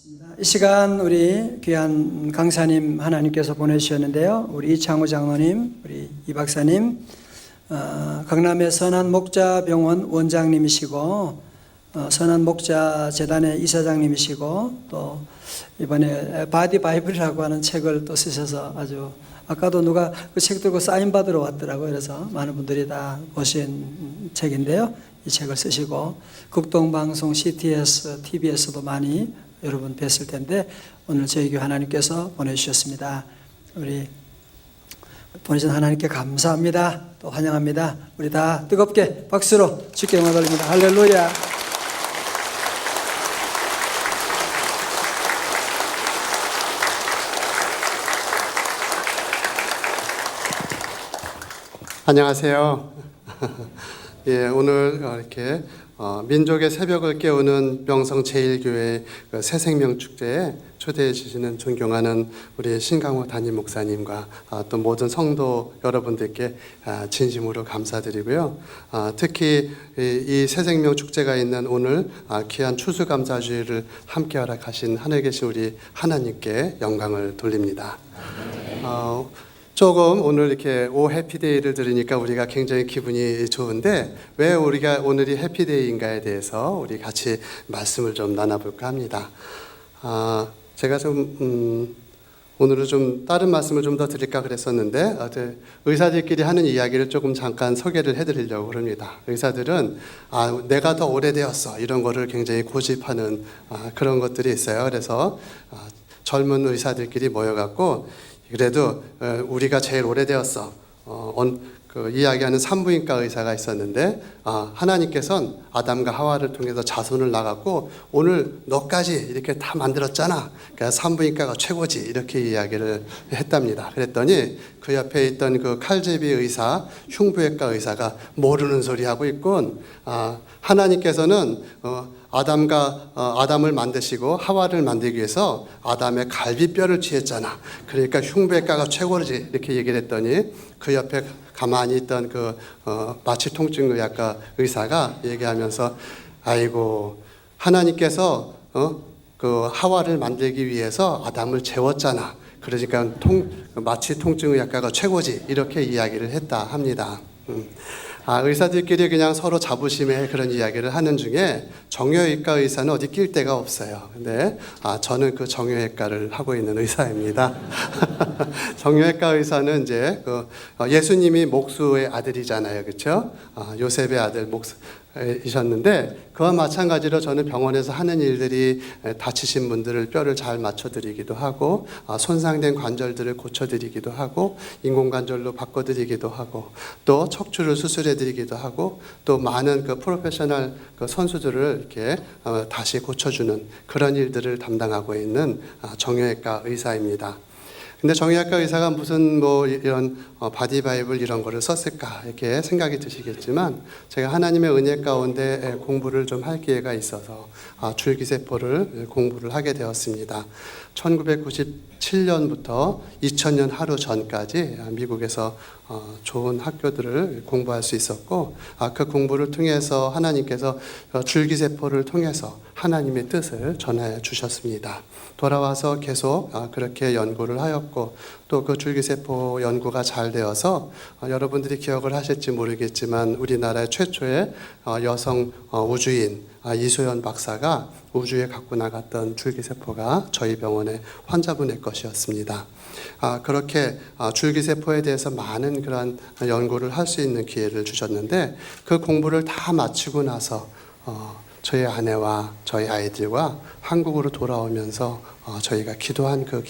이 시간 우리 귀한 강사님 하나님께서 보내주셨는데요. 우리 이창우 장로님, 우리 이 박사님, 강남의 선한목자병원 원장님이시고 선한목자재단의 이사장님이시고 또 이번에 바디 바이블이라고 하는 책을 또 쓰셔서 아주 아까도 누가 그 책 들고 사인 받으러 왔더라고요. 그래서 많은 분들이 다 보신 책인데요. 이 책을 쓰시고 극동방송 CTS, TBS도 많이 여러분 뵀을 텐데 오늘 저희 교회 하나님께서 보내주셨습니다. 우리 보내준 하나님께 감사합니다. 또 환영합니다. 우리 다 뜨겁게 박수로 주께 영광 돌립니다. 할렐루야. 안녕하세요. 예, 오늘 이렇게 민족의 새벽을 깨우는 명성 제1교회 새생명 축제에 초대해 주시는 존경하는 우리 신강호 담임 목사님과 또 모든 성도 여러분들께 진심으로 감사드리고요. 특히 이 새생명 축제가 있는 오늘 귀한 추수감사주일을 함께 허락하신 하늘에 계신 우리 하나님께 영광을 돌립니다. 조금 오늘 이렇게 오 해피데이를 들으니까 우리가 굉장히 기분이 좋은데 왜 우리가 오늘이 해피데이인가에 대해서 우리 같이 말씀을 좀 나눠볼까 합니다. 제가 좀 오늘은 좀 다른 말씀을 좀 더 드릴까 그랬었는데 의사들끼리 하는 이야기를 조금 잠깐 소개를 해드리려고 합니다. 의사들은 내가 더 오래되었어 이런 거를 굉장히 고집하는 그런 것들이 있어요. 그래서 젊은 의사들끼리 모여갖고 그래도 우리가 제일 오래되었어. 그 이야기하는 산부인과 의사가 있었는데 하나님께서는 아담과 하와를 통해서 자손을 낳았고 오늘 너까지 이렇게 다 만들었잖아. 그러니까 산부인과가 최고지 이렇게 이야기를 했답니다. 그랬더니 그 옆에 있던 그 칼제비 의사, 흉부외과 의사가 모르는 소리 하고 있군. 하나님께서는 아담을 만드시고 하와를 만들기 위해서 아담의 갈비뼈를 취했잖아. 그러니까 흉부외과가 최고지 이렇게 얘기를 했더니 그 옆에 가만히 있던 그 마취통증의학과 의사가 얘기하면서 아이고 하나님께서 그 하와를 만들기 위해서 아담을 재웠잖아. 그러니까 마취통증의학과가 최고지 이렇게 이야기를 했다 합니다. 의사들끼리 그냥 서로 자부심에 그런 이야기를 하는 중에 정형외과 의사는 어디 낄 데가 없어요. 근데 저는 그 정형외과를 하고 있는 의사입니다. 정형외과 의사는 이제 예수님이 목수의 아들이잖아요, 그렇죠? 요셉의 아들 목수이셨는데 그와 마찬가지로 저는 병원에서 하는 일들이 다치신 분들을 뼈를 잘 맞춰드리기도 하고 손상된 관절들을 고쳐드리기도 하고 인공관절로 바꿔드리기도 하고 또 척추를 수술해드리기도 하고 또 많은 그 프로페셔널 그 선수들을 이렇게 다시 고쳐주는 그런 일들을 담당하고 있는 정형외과 의사입니다. 근데 정형외과 의사가 무슨 이런 바디 바이블 이런 거를 썼을까 이렇게 생각이 드시겠지만 제가 하나님의 은혜 가운데 공부를 좀 할 기회가 있어서 줄기세포를 공부를 하게 되었습니다. 1997년부터 2000년 하루 전까지 미국에서 좋은 학교들을 공부할 수 있었고 그 공부를 통해서 하나님께서 줄기세포를 통해서 하나님의 뜻을 전해 주셨습니다. 돌아와서 계속 그렇게 연구를 하였고 또 그 줄기세포 연구가 잘 되어서 여러분들이 기억을 하실지 모르겠지만 우리나라의 최초의 여성 우주인 이소연 박사가 우주에 갖고 나갔던 줄기세포가 저희 병원의 환자분의 것이었습니다. 그렇게 줄기세포에 대해서 많은 그런 연구를 할 수 있는 기회를 주셨는데 그 공부를 다 마치고 나서 저희 아내와 저희 아이들과 한국으로 돌아오면서 저희가 기도한 그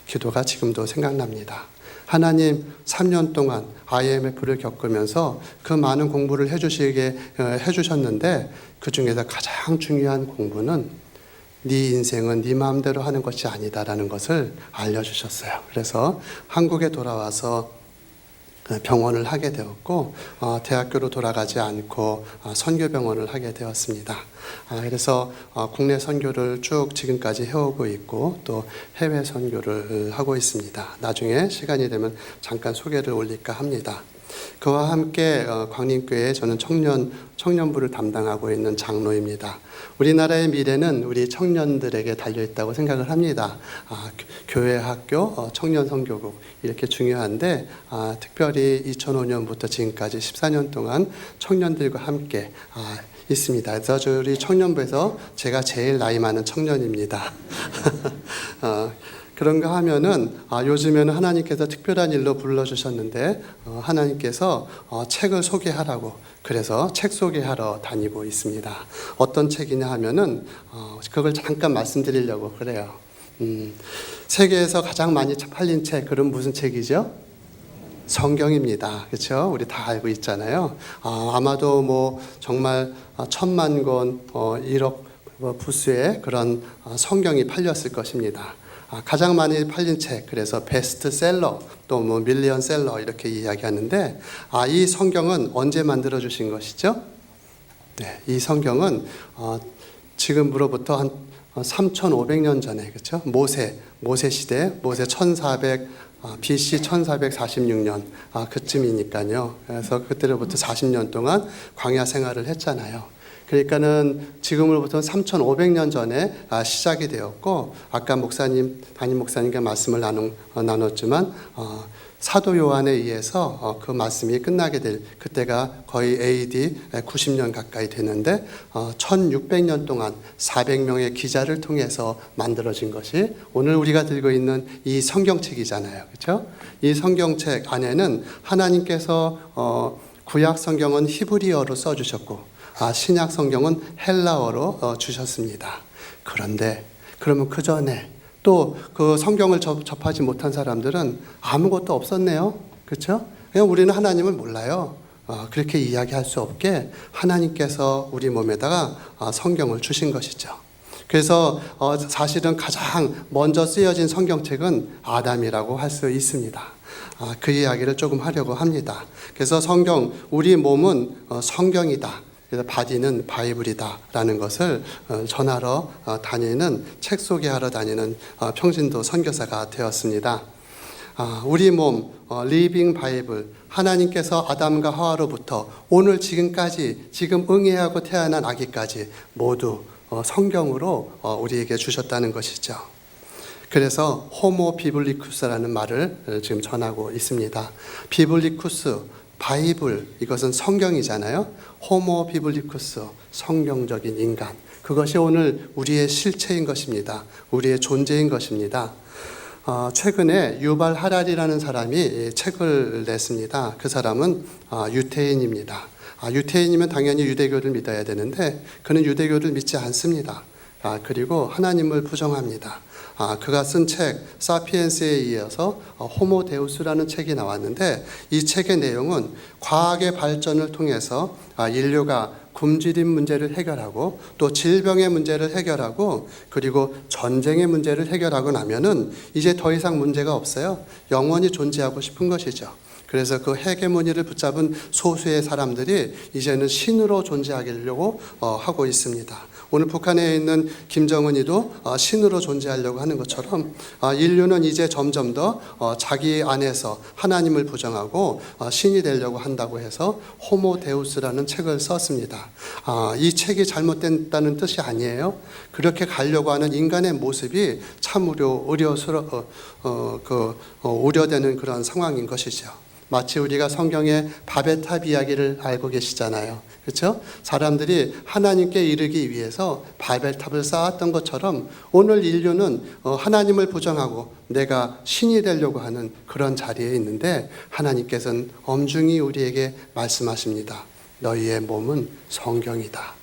기도가 지금도 생각납니다. 하나님 3년 동안 IMF를 겪으면서 그 많은 공부를 해주셨는데 그 중에서 가장 중요한 공부는 네 인생은 네 마음대로 하는 것이 아니다라는 것을 알려주셨어요. 그래서 한국에 돌아와서 병원을 하게 되었고 대학교로 돌아가지 않고 선교병원을 하게 되었습니다. 그래서 국내 선교를 쭉 지금까지 해오고 있고 또 해외 선교를 하고 있습니다. 나중에 시간이 되면 잠깐 소개를 올릴까 합니다. 그와 함께 광림교회에 저는 청년부를 담당하고 있는 장로입니다. 우리나라의 미래는 우리 청년들에게 달려있다고 생각을 합니다. 교회, 학교, 청년 선교국 이렇게 중요한데 특별히 2005년부터 지금까지 14년 동안 청년들과 함께 있습니다. 그래서 우리 청년부에서 제가 제일 나이 많은 청년입니다. 그런가 하면은 요즘에는 하나님께서 특별한 일로 불러주셨는데 하나님께서 책을 소개하라고 그래서 책 소개하러 다니고 있습니다. 어떤 책이냐 하면은 그걸 잠깐 말씀드리려고 그래요. 세계에서 가장 많이 팔린 책, 그럼 무슨 책이죠? 성경입니다. 그렇죠? 우리 다 알고 있잖아요. 아마도 뭐 정말 1,000만 권, 1억 부수의 그런 성경이 팔렸을 것입니다. 가장 많이 팔린 책, 그래서 베스트셀러, 또 뭐 밀리언셀러 이렇게 이야기하는데 이 성경은 언제 만들어 주신 것이죠? 네, 이 성경은 지금으로부터 한 3,500년 전에, 그렇죠? 모세 시대, 모세 1400 BC 1446년 그쯤이니까요. 그래서 그때로부터 40년 동안 광야 생활을 했잖아요. 그러니까는 지금으로부터 3,500년 전에 시작이 되었고, 아까 담임 목사님과 말씀을 나눴지만 사도 요한에 의해서 그 말씀이 끝나게 될 그때가 거의 AD 90년 가까이 되는데 1600년 동안 400명의 기자를 통해서 만들어진 것이 오늘 우리가 들고 있는 이 성경책이잖아요. 그렇죠? 이 성경책 안에는 하나님께서 구약 성경은 히브리어로 써주셨고 신약 성경은 헬라어로 주셨습니다. 그런데 그러면 그 전에 또 그 성경을 접하지 못한 사람들은 아무것도 없었네요. 그렇죠? 그냥 우리는 하나님을 몰라요. 그렇게 이야기할 수 없게 하나님께서 우리 몸에다가 성경을 주신 것이죠. 그래서 사실은 가장 먼저 쓰여진 성경책은 아담이라고 할 수 있습니다. 그 이야기를 조금 하려고 합니다. 그래서 우리 몸은 성경이다. 그래서 바디는 바이블이다라는 것을 전하러 다니는, 책 소개하러 다니는 평신도 선교사가 되었습니다. 우리 몸 리빙 바이블, 하나님께서 아담과 하와로부터 오늘 지금까지 지금 응애하고 태어난 아기까지 모두 성경으로 우리에게 주셨다는 것이죠. 그래서 호모 비블리쿠스라는 말을 지금 전하고 있습니다. 비블리쿠스, 바이블, 이것은 성경이잖아요. 호모 비블리쿠스, 성경적인 인간. 그것이 오늘 우리의 실체인 것입니다. 우리의 존재인 것입니다. 최근에 유발 하랄이라는 사람이 책을 냈습니다. 그 사람은 유태인입니다. 유태인이면 당연히 유대교를 믿어야 되는데 그는 유대교를 믿지 않습니다. 그리고 하나님을 부정합니다. 그가 쓴 책 사피엔스에 이어서 호모 데우스라는 책이 나왔는데 이 책의 내용은 과학의 발전을 통해서 인류가 굶주림 문제를 해결하고 또 질병의 문제를 해결하고 그리고 전쟁의 문제를 해결하고 나면은 이제 더 이상 문제가 없어요. 영원히 존재하고 싶은 것이죠. 그래서 그 헤게모니를 붙잡은 소수의 사람들이 이제는 신으로 존재하려고 하고 있습니다. 오늘 북한에 있는 김정은이도 신으로 존재하려고 하는 것처럼 인류는 이제 점점 더 자기 안에서 하나님을 부정하고 신이 되려고 한다고 해서 호모 데우스라는 책을 썼습니다. 이 책이 잘못됐다는 뜻이 아니에요. 그렇게 가려고 하는 인간의 모습이 참으로 우려되는 그런 상황인 것이죠. 마치 우리가 성경의 바벨탑 이야기를 알고 계시잖아요. 그렇죠? 사람들이 하나님께 이르기 위해서 바벨탑을 쌓았던 것처럼 오늘 인류는 하나님을 부정하고 내가 신이 되려고 하는 그런 자리에 있는데 하나님께서는 엄중히 우리에게 말씀하십니다. 너희의 몸은 성경이다.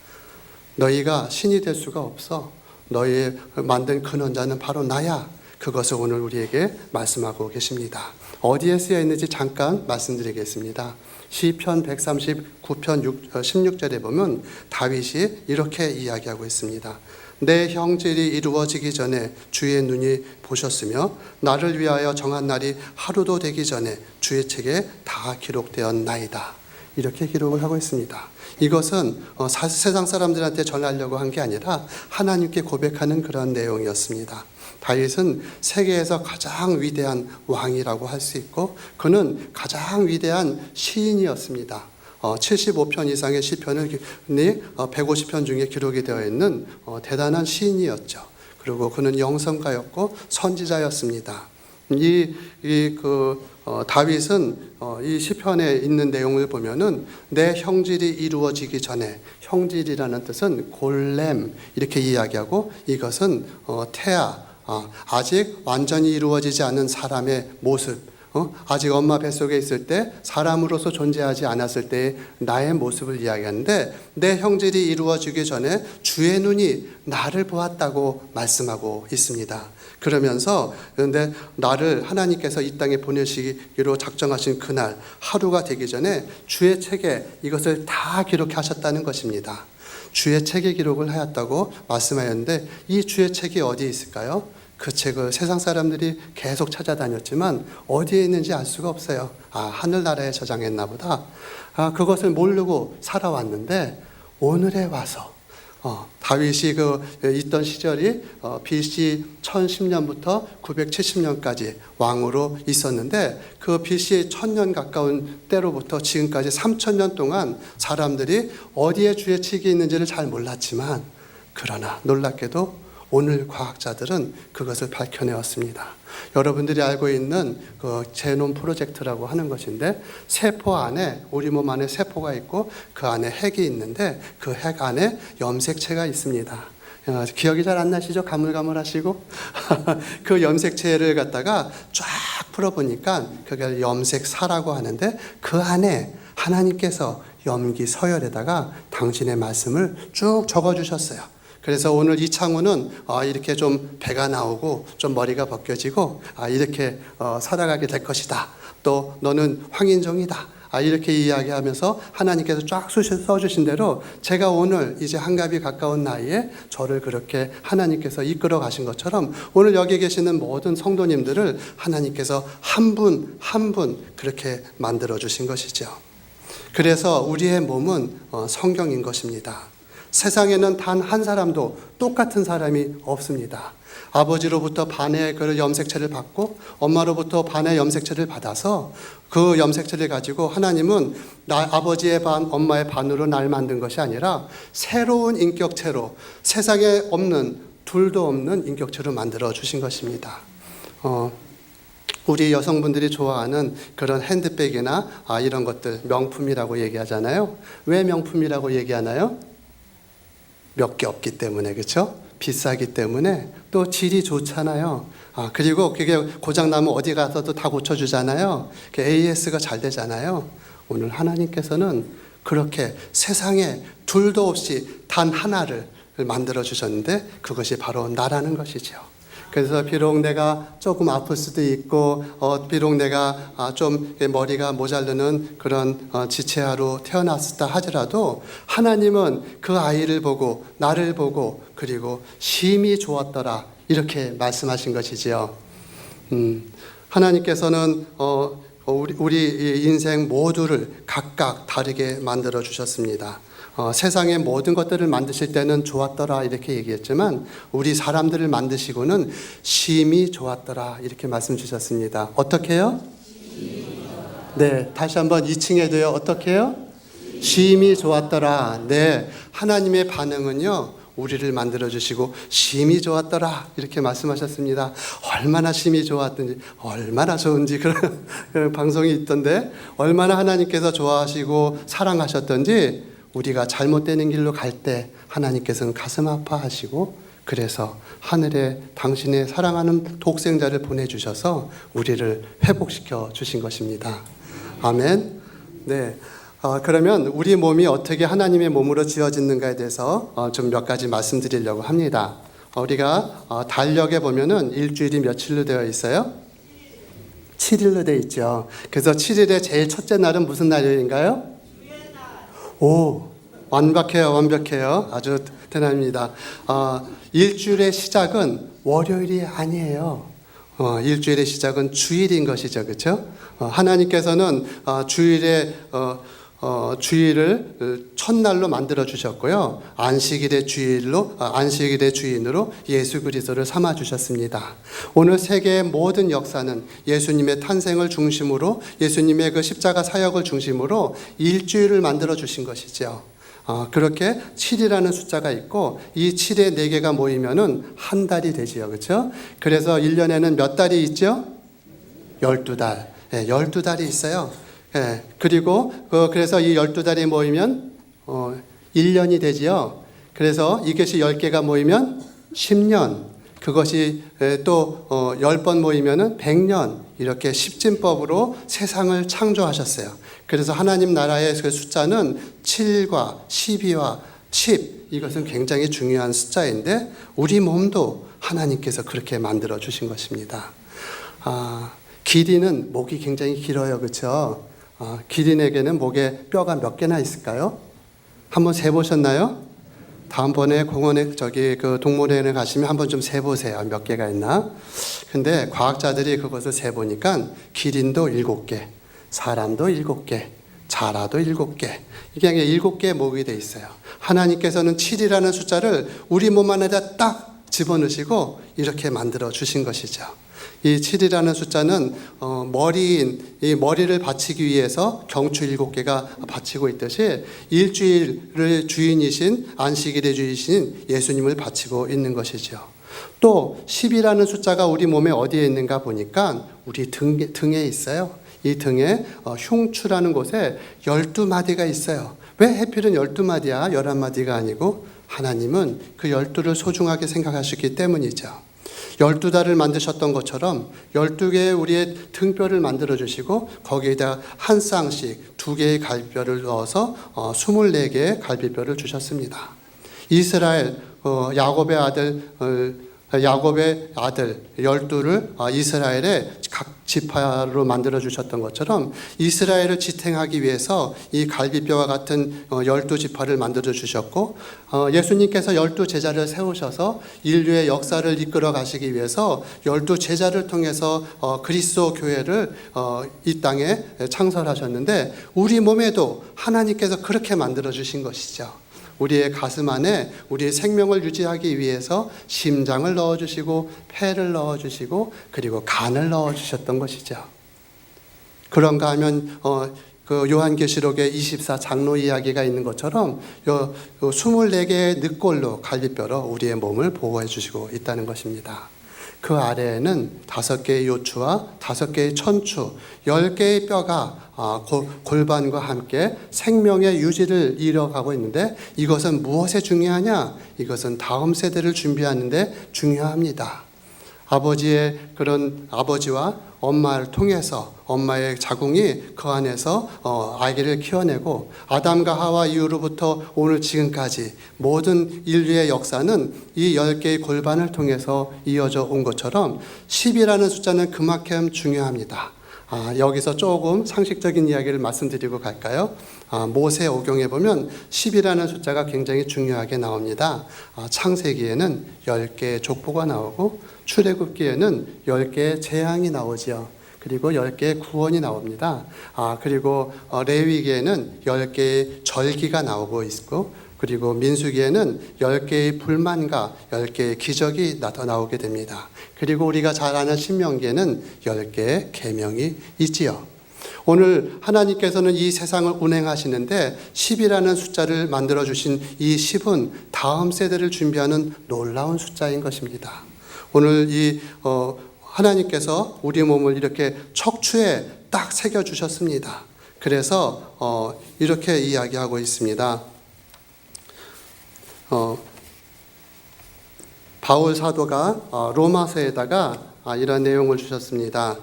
너희가 신이 될 수가 없어. 너희 만든 근원자는 바로 나야. 그것을 오늘 우리에게 말씀하고 계십니다. 어디에 쓰여 있는지 잠깐 말씀드리겠습니다. 시편 139편 16절에 보면 다윗이 이렇게 이야기하고 있습니다. 내 형질이 이루어지기 전에 주의 눈이 보셨으며 나를 위하여 정한 날이 하루도 되기 전에 주의 책에 다 기록되었나이다. 이렇게 기록을 하고 있습니다. 이것은 세상 사람들한테 전하려고 한 게 아니라 하나님께 고백하는 그런 내용이었습니다. 다윗은 세계에서 가장 위대한 왕이라고 할 수 있고 그는 가장 위대한 시인이었습니다. 75편 이상의 시편을 150편 중에 기록이 되어 있는 대단한 시인이었죠. 그리고 그는 영성가였고 선지자였습니다. 다윗은 이 시편에 있는 내용을 보면은 내 형질이 이루어지기 전에, 형질이라는 뜻은 골렘 이렇게 이야기하고 이것은 태아, 아직 완전히 이루어지지 않은 사람의 모습, 아직 엄마 뱃속에 있을 때 사람으로서 존재하지 않았을 때의 나의 모습을 이야기하는데 내 형질이 이루어지기 전에 주의 눈이 나를 보았다고 말씀하고 있습니다. 그러면서 그런데 나를 하나님께서 이 땅에 보내시기로 작정하신 그날 하루가 되기 전에 주의 책에 이것을 다 기록하셨다는 것입니다. 주의 책에 기록을 하였다고 말씀하였는데 이 주의 책이 어디에 있을까요? 그 책을 세상 사람들이 계속 찾아다녔지만 어디에 있는지 알 수가 없어요. 하늘나라에 저장했나 보다. 그것을 모르고 살아왔는데 오늘에 와서 다윗이 있던 시절이 BC 1010년부터 970년까지 왕으로 있었는데 그 BC 1000년 가까운 때로부터 지금까지 3000년 동안 사람들이 어디에 주의 책이 있는지를 잘 몰랐지만 그러나 놀랍게도 오늘 과학자들은 그것을 밝혀내었습니다. 여러분들이 알고 있는 그 제놈 프로젝트라고 하는 것인데 세포 안에 우리 몸 안에 세포가 있고 그 안에 핵이 있는데 그 핵 안에 염색체가 있습니다. 기억이 잘 안 나시죠? 가물가물하시고 그 염색체를 갖다가 쫙 풀어보니까 그게 염색사라고 하는데 그 안에 하나님께서 염기 서열에다가 당신의 말씀을 쭉 적어주셨어요. 그래서 오늘 이창우는 이렇게 좀 배가 나오고 좀 머리가 벗겨지고 이렇게 살아가게 될 것이다. 또 너는 황인종이다. 이렇게 이야기하면서 하나님께서 쫙 써주신 대로 제가 오늘 이제 한갑이 가까운 나이에 저를 그렇게 하나님께서 이끌어 가신 것처럼 오늘 여기 계시는 모든 성도님들을 하나님께서 한 분 한 분 그렇게 만들어 주신 것이죠. 그래서 우리의 몸은 성경인 것입니다. 세상에는 단 한 사람도 똑같은 사람이 없습니다. 아버지로부터 반의 그 염색체를 받고 엄마로부터 반의 염색체를 받아서 그 염색체를 가지고 하나님은 아버지의 반, 엄마의 반으로 날 만든 것이 아니라 새로운 인격체로 세상에 없는 둘도 없는 인격체로 만들어 주신 것입니다. 우리 여성분들이 좋아하는 그런 핸드백이나 이런 것들 명품이라고 얘기하잖아요. 왜 명품이라고 얘기하나요? 몇 개 없기 때문에, 그렇죠? 비싸기 때문에 또 질이 좋잖아요. 그리고 그게 고장나면 어디 가서도 다 고쳐주잖아요. AS가 잘 되잖아요. 오늘 하나님께서는 그렇게 세상에 둘도 없이 단 하나를 만들어 주셨는데 그것이 바로 나라는 것이죠. 그래서 비록 내가 조금 아플 수도 있고 비록 내가 좀 머리가 모자르는 그런 지체아로 태어났다 하더라도 하나님은 그 아이를 보고 나를 보고 그리고 심히 좋았더라 이렇게 말씀하신 것이지요. 하나님께서는 우리 인생 모두를 각각 다르게 만들어 주셨습니다. 세상의 모든 것들을 만드실 때는 좋았더라 이렇게 얘기했지만 우리 사람들을 만드시고는 심히 좋았더라 이렇게 말씀 주셨습니다. 어떻게 해요? 네, 다시 한번 2층에도요. 어떻게 해요? 심히 좋았더라. 네, 하나님의 반응은요. 우리를 만들어 주시고 심히 좋았더라 이렇게 말씀하셨습니다. 얼마나 심히 좋았든지 얼마나 좋은지 그런 방송이 있던데 얼마나 하나님께서 좋아하시고 사랑하셨던지 우리가 잘못되는 길로 갈 때 하나님께서는 가슴 아파하시고 그래서 하늘에 당신의 사랑하는 독생자를 보내주셔서 우리를 회복시켜 주신 것입니다. 아멘. 네. 그러면 우리 몸이 어떻게 하나님의 몸으로 지어졌는가에 대해서 좀 몇 가지 말씀드리려고 합니다. 우리가 달력에 보면은 일주일이 며칠로 되어 있어요? 7일로 되어 있죠. 그래서 7일의 제일 첫째 날은 무슨 날인가요? 오, 완벽해요. 아주 대단합니다. 일주일의 시작은 월요일이 아니에요. 일주일의 시작은 주일인 것이죠. 그렇죠? 하나님께서는 주일에 주일을 첫날로 만들어 주셨고요. 안식일의 주인으로 예수 그리스도를 삼아 주셨습니다. 오늘 세계의 모든 역사는 예수님의 탄생을 중심으로, 예수님의 그 십자가 사역을 중심으로 일주일을 만들어 주신 것이죠. 그렇게 7이라는 숫자가 있고 이 7에 4개가 모이면은 한 달이 되지요. 그렇죠? 그래서 1년에는 몇 달이 있죠? 12달. 12달이 있어요. 그리고 그래서 이 12달이 모이면 1년이 되지요. 그래서 이것이 10개가 모이면 10년. 그것이 또 10번 모이면은 100년. 이렇게 십진법으로 세상을 창조하셨어요. 그래서 하나님 나라의 그 숫자는 7과 12와 10, 이것은 굉장히 중요한 숫자인데 우리 몸도 하나님께서 그렇게 만들어 주신 것입니다. 기린은 목이 굉장히 길어요. 그렇죠? 기린에게는 목에 뼈가 몇 개나 있을까요? 한번 세보셨나요? 다음번에 공원에 그 동물원에 가시면 한번 좀 세보세요. 몇 개가 있나? 근데 과학자들이 그것을 세보니까 기린도 7개, 사람도 7개, 자라도 7개. 이게 7개의 목이 돼 있어요. 하나님께서는 7이라는 숫자를 우리 몸 안에다 딱 집어넣으시고 이렇게 만들어 주신 것이죠. 이 7이라는 숫자는 이 머리를 받치기 위해서 경추 7개가 받치고 있듯이 일주일의 주인이신, 안식일의 주인이신 예수님을 받치고 있는 것이죠. 또 10이라는 숫자가 우리 몸에 어디에 있는가 보니까 우리 등에 있어요. 이 등에 흉추라는 곳에 12마디가 있어요. 왜 하필은 12마디야? 11마디가 아니고 하나님은 그 12를 소중하게 생각하셨기 때문이죠. 12달을 만드셨던 것처럼 12개의 우리의 등뼈를 만들어 주시고 거기에다 한 쌍씩 2개의 갈비뼈를 넣어서 24개의 갈비뼈를 주셨습니다. 이스라엘 야곱의 아들 12를 이스라엘의 각 지파로 만들어 주셨던 것처럼 이스라엘을 지탱하기 위해서 이 갈비뼈와 같은 12지파를 만들어 주셨고 예수님께서 12제자를 세우셔서 인류의 역사를 이끌어 가시기 위해서 12제자를 통해서 그리스도 교회를 이 땅에 창설하셨는데 우리 몸에도 하나님께서 그렇게 만들어 주신 것이죠. 우리의 가슴 안에 우리의 생명을 유지하기 위해서 심장을 넣어주시고 폐를 넣어주시고 그리고 간을 넣어주셨던 것이죠. 그런가 하면 그 요한계시록에 24장로 이야기가 있는 것처럼 24개의 늑골로 갈비뼈로 우리의 몸을 보호해 주시고 있다는 것입니다. 그 아래에는 5개의 요추와 5개의 천추, 10개의 뼈가 골반과 함께 생명의 유지를 이뤄가고 있는데 이것은 무엇에 중요하냐? 이것은 다음 세대를 준비하는데 중요합니다. 아버지와 엄마를 통해서 엄마의 자궁이 그 안에서 아기를 키워내고 아담과 하와 이후로부터 오늘 지금까지 모든 인류의 역사는 이 10개의 골반을 통해서 이어져 온 것처럼 10이라는 숫자는 그만큼 중요합니다. 여기서 조금 상식적인 이야기를 말씀드리고 갈까요? 모세오경에 보면 10이라는 숫자가 굉장히 중요하게 나옵니다. 창세기에는 10개의 족보가 나오고 출애굽기에는 10개의 재앙이 나오지요. 그리고 10개의 구원이 나옵니다. 그리고 레위기에는 10개의 절기가 나오고 있고 그리고 민수기에는 10개의 불만과 10개의 기적이 나오게 됩니다. 그리고 우리가 잘 아는 신명기에는 10개의 계명이 있지요. 오늘 하나님께서는 이 세상을 운행하시는데 10이라는 숫자를 만들어주신 이 10은 다음 세대를 준비하는 놀라운 숫자인 것입니다. 오늘 하나님께서 우리 몸을 이렇게 척추에 딱 새겨주셨습니다. 그래서 이렇게 이야기하고 있습니다. 바울 사도가 로마서에다가 이런 내용을 주셨습니다.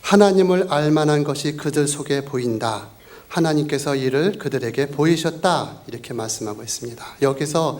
하나님을 알만한 것이 그들 속에 보인다. 하나님께서 이를 그들에게 보이셨다. 이렇게 말씀하고 있습니다. 여기서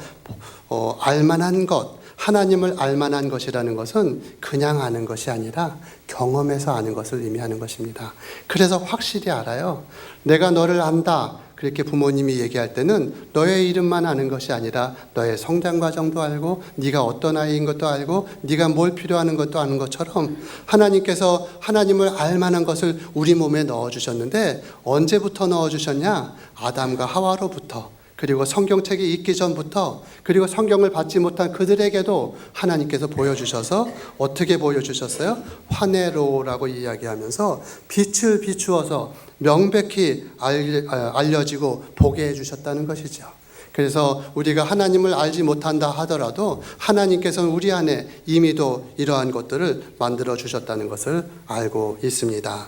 알만한 것, 하나님을 알만한 것이라는 것은 그냥 아는 것이 아니라 경험해서 아는 것을 의미하는 것입니다. 그래서 확실히 알아요. 내가 너를 안다. 그렇게 부모님이 얘기할 때는 너의 이름만 아는 것이 아니라 너의 성장 과정도 알고 네가 어떤 아이인 것도 알고 네가 뭘 필요하는 것도 아는 것처럼 하나님께서 하나님을 알 만한 것을 우리 몸에 넣어주셨는데 언제부터 넣어주셨냐? 아담과 하와로부터, 그리고 성경책이 있기 전부터, 그리고 성경을 받지 못한 그들에게도 하나님께서 보여주셔서 어떻게 보여주셨어요? 화내로라고 이야기하면서 빛을 비추어서 명백히 알려지고 보게 해주셨다는 것이죠. 그래서 우리가 하나님을 알지 못한다 하더라도 하나님께서는 우리 안에 이미도 이러한 것들을 만들어 주셨다는 것을 알고 있습니다.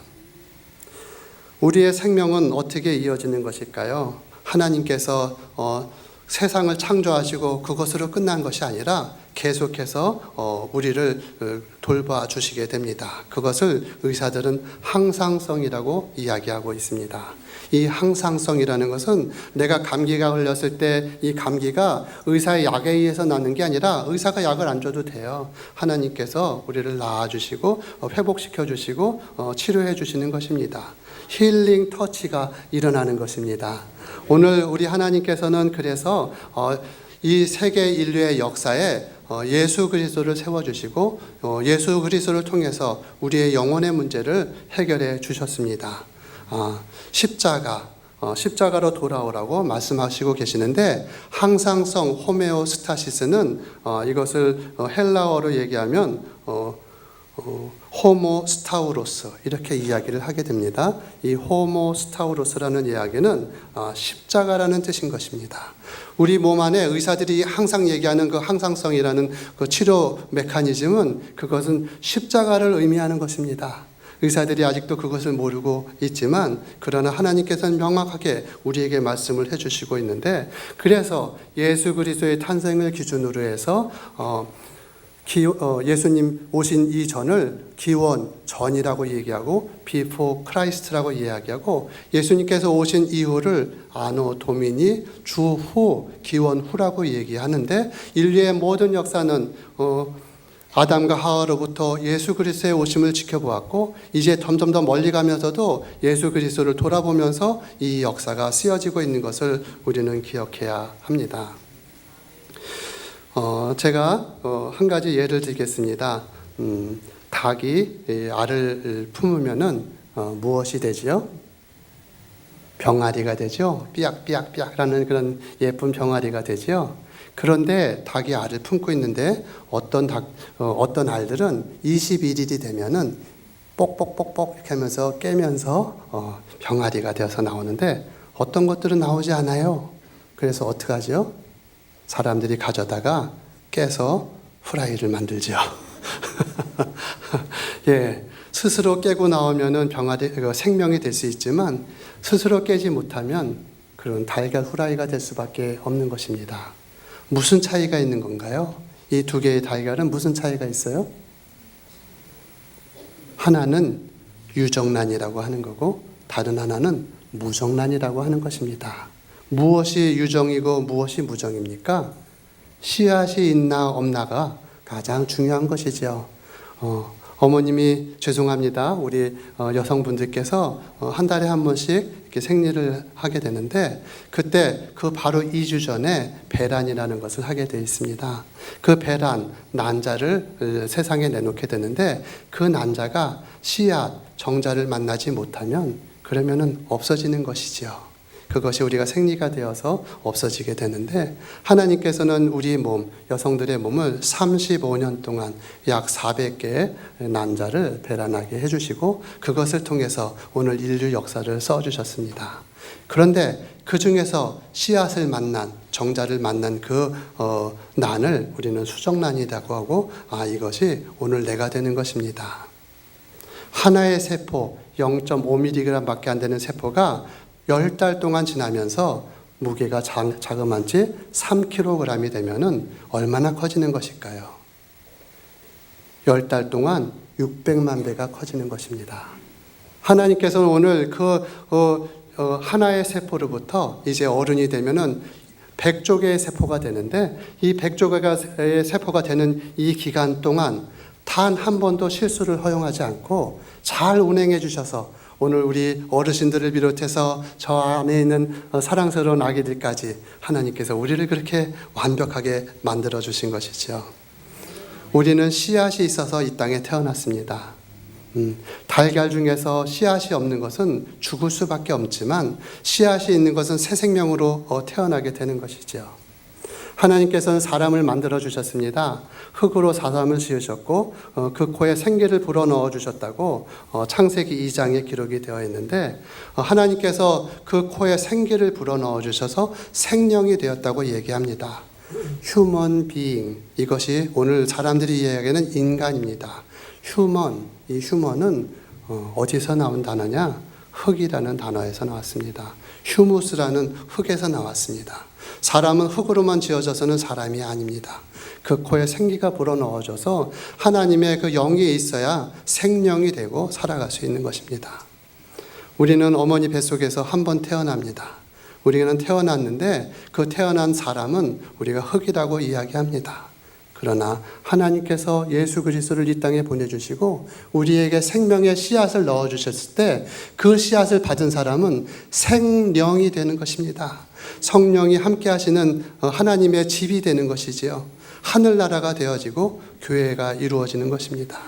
우리의 생명은 어떻게 이어지는 것일까요? 하나님께서 세상을 창조하시고 그것으로 끝난 것이 아니라 계속해서 우리를 돌봐 주시게 됩니다. 그것을 의사들은 항상성이라고 이야기하고 있습니다. 이 항상성이라는 것은 내가 감기가 걸렸을 때 이 감기가 의사의 약에 의해서 나는 게 아니라 의사가 약을 안 줘도 돼요. 하나님께서 우리를 낳아주시고 회복시켜 주시고 치료해 주시는 것입니다. 힐링 터치가 일어나는 것입니다. 오늘 우리 하나님께서는 그래서 이 세계 인류의 역사에 예수 그리스도를 세워주시고 예수 그리스도를 통해서 우리의 영혼의 문제를 해결해 주셨습니다. 십자가로 돌아오라고 말씀하시고 계시는데 항상성 호메오스타시스는 이것을 헬라어로 얘기하면 호모스타우로스 이렇게 이야기를 하게 됩니다. 이 호모스타우로스라는 이야기는 십자가라는 뜻인 것입니다. 우리 몸 안에 의사들이 항상 얘기하는 그 항상성이라는 그 치료 메커니즘은 그것은 십자가를 의미하는 것입니다. 의사들이 아직도 그것을 모르고 있지만 그러나 하나님께서는 명확하게 우리에게 말씀을 해주시고 있는데, 그래서 예수 그리스도의 탄생을 기준으로 해서 예수님 오신 이전을 기원 전이라고 얘기하고 before Christ라고 이야기하고, 예수님께서 오신 이후를 아노 도미니 주후 기원 후라고 얘기하는데, 인류의 모든 역사는 아담과 하와로부터 예수 그리스도의 오심을 지켜보았고 이제 점점 더 멀리 가면서도 예수 그리스도를 돌아보면서 이 역사가 쓰여지고 있는 것을 우리는 기억해야 합니다. 제가 한 가지 예를 들겠습니다. 닭이 알을 품으면은 무엇이 되지요? 병아리가 되죠. 삐약삐약삐약라는 그런 예쁜 병아리가 되죠. 그런데 닭이 알을 품고 있는데 어떤 알들은 21일이 되면은 뽁뽁뽁뽁 이렇게 하면서 깨면서 병아리가 되어서 나오는데 어떤 것들은 나오지 않아요. 그래서 어떻게 하죠? 사람들이 가져다가 깨서 후라이를 만들죠. 예, 스스로 깨고 나오면은 생명이 될 수 있지만 스스로 깨지 못하면 그런 달걀 후라이가 될 수밖에 없는 것입니다. 무슨 차이가 있는 건가요? 이 두 개의 달걀은 무슨 차이가 있어요? 하나는 유정란이라고 하는 거고 다른 하나는 무정란이라고 하는 것입니다. 무엇이 유정이고 무엇이 무정입니까? 씨앗이 있나 없나가 가장 중요한 것이죠. 어머님이 죄송합니다. 우리 여성분들께서 한 달에 한 번씩 이렇게 생리를 하게 되는데 그때 그 바로 2주 전에 배란이라는 것을 하게 되어 있습니다. 그 배란, 난자를 세상에 내놓게 되는데 그 난자가 씨앗, 정자를 만나지 못하면 그러면은 없어지는 것이지요. 그것이 우리가 생리가 되어서 없어지게 되는데 하나님께서는 우리 몸, 여성들의 몸을 35년 동안 약 400개의 난자를 배란하게 해주시고 그것을 통해서 오늘 인류 역사를 써주셨습니다. 그런데 그 중에서 씨앗을 만난, 정자를 만난 그 난을 우리는 수정난이라고 하고 이것이 오늘 내가 되는 것입니다. 하나의 세포, 0.5mg밖에 안 되는 세포가 10달 동안 지나면서 무게가 자그만치 3kg이 되면은 얼마나 커지는 것일까요? 10달 동안 600만 배가 커지는 것입니다. 하나님께서는 오늘 하나의 세포로부터 이제 어른이 되면은 100조 개의 세포가 되는데 이 100조 개의 세포가 되는 이 기간 동안 단 한 번도 실수를 허용하지 않고 잘 운행해 주셔서 오늘 우리 어르신들을 비롯해서 저 안에 있는 사랑스러운 아기들까지 하나님께서 우리를 그렇게 완벽하게 만들어 주신 것이죠. 우리는 씨앗이 있어서 이 땅에 태어났습니다. 달걀 중에서 씨앗이 없는 것은 죽을 수밖에 없지만 씨앗이 있는 것은 새 생명으로 태어나게 되는 것이죠. 하나님께서는 사람을 만들어 주셨습니다. 흙으로 사람을 지으셨고 그 코에 생기를 불어넣어 주셨다고 창세기 2장에 기록이 되어 있는데, 하나님께서 그 코에 생기를 불어넣어 주셔서 생명이 되었다고 얘기합니다. 휴먼 비잉, 이것이 오늘 사람들이 이야기하는 인간입니다. 이 휴먼은 어디서 나온 단어냐? 흙이라는 단어에서 나왔습니다. 휴무스라는 흙에서 나왔습니다. 사람은 흙으로만 지어져서는 사람이 아닙니다. 그 코에 생기가 불어넣어져서 하나님의 그 영이 있어야 생명이 되고 살아갈 수 있는 것입니다. 우리는 어머니 뱃속에서 한 번 태어납니다. 우리는 태어났는데 그 태어난 사람은 우리가 흙이라고 이야기합니다. 그러나 하나님께서 예수 그리스도를 이 땅에 보내주시고 우리에게 생명의 씨앗을 넣어주셨을 때 그 씨앗을 받은 사람은 생령이 되는 것입니다. 성령이 함께 하시는 하나님의 집이 되는 것이지요. 하늘나라가 되어지고 교회가 이루어지는 것입니다.